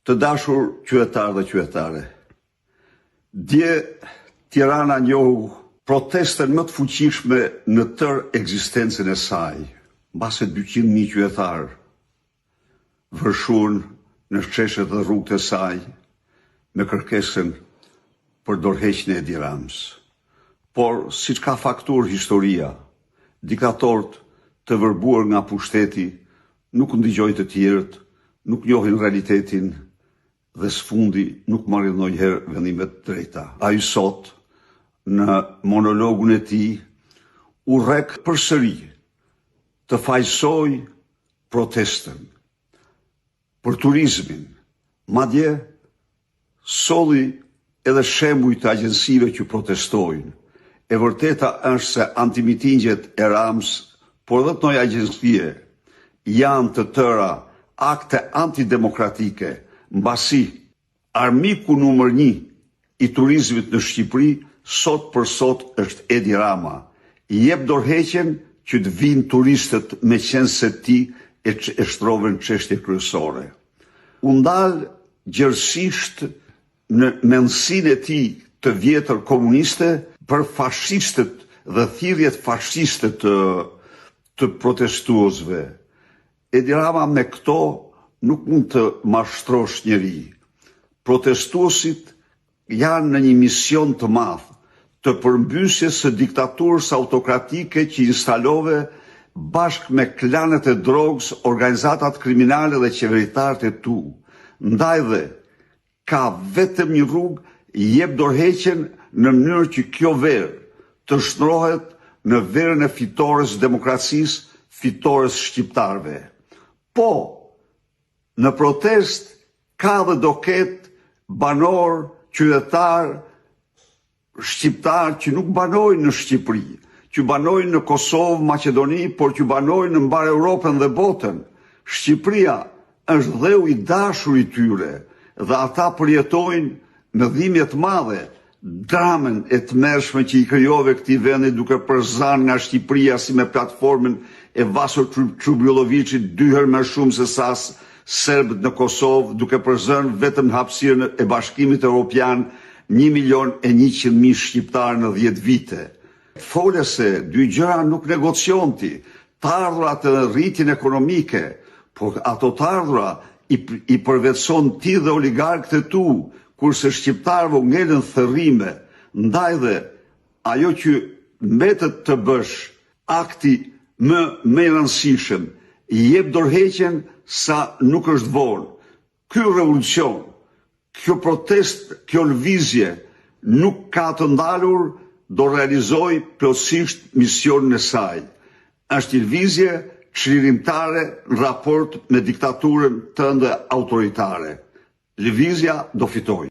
Të dashur qytetarë dhe qytetare, dje Tirana njohu protestën më të fuqishme në tërë ekzistencën e saj, mbase 200.000 qytetarë vërshuan në sheshet dhe rrugët e saj me kërkesën për dorëheqjen e Edi Ramës. Por, siç ka faktuar historia, diktatorët të vërbuar nga pushteti nuk ndigjojnë të tjerët, nuk njohin realitetin dhe sfundi nuk marrin ndonjëherë vendimet drejta. Ai sot, në monologun e tij, u rrek përsëri të fajsoj protestën për turizmin, madje solli edhe shembuj të agjensive që protestojnë. E vërteta është se antimitingjet e Ramës, por dhe të noj agjensie, janë të tëra akte antidemokratike, mbasi armiku numër 1 i turizmit në Shqipëri sot për sot është Edi Rama. I jep dorëheqjen që të vinë turistët me qenë se ti e shtroven çështje kryesore. U ndal gjerësisht në mendsinë e tij të vjetër komuniste për fashistët dhe thirrjet fashiste të protestuesve. Edi Rama me këto nuk mund të mashtrosh njeri. Protestuesit janë në një mision të madh, të përmbysjes së diktaturës autokratike që instalove bashkë me klanet e drogës, organizatat kriminale dhe qeveritarët e tu. Ndaj dhe, ka vetëm një rrugë, jep dorëheqjen në mënyrë që kjo verë të shndrohet në verën e fitores demokracisë, fitores shqiptarëve. Po, në protest ka dhe do ketë banor, qytetar, shqiptar që nuk banojnë në Shqipëri, që banojnë në Kosovë, Maqedoni, por që banojnë në mbar Europën dhe botën. Shqipëria është dheu i dashur i tyre dhe ata përjetojnë në dhimbje të madhe dramën e tmerrshme që i krijove këtij vendi duke përzarë nga Shqipëria si me platformën e Vasur Çubrulloviçit 2 herë më shumë se sa serbët në Kosovë, duke përzarë vetëm në hapësirën e Bashkimit Evropian 1.100.000 shqiptarë në 10 vite. Fole se dy gjëra nuk negocion ti, të ardhurat e rritjen ekonomike, por ato të ardhura i përvetëson ti dhe oligarkët e tu, kurse shqiptarëve u ngelen thërrime. Ndaj dhe ajo që mbetet të bësh akti më i rëndësishëm, i jep dorëheqjen sa nuk është vonë. Ky revolucion, kjo protest, kjo lëvizje nuk ka të ndalur, do realizoj plotësisht misionin e saj. Është një lëvizje çlirimtare në raport me diktaturën tënde autoritare. Lëvizja do fitojë.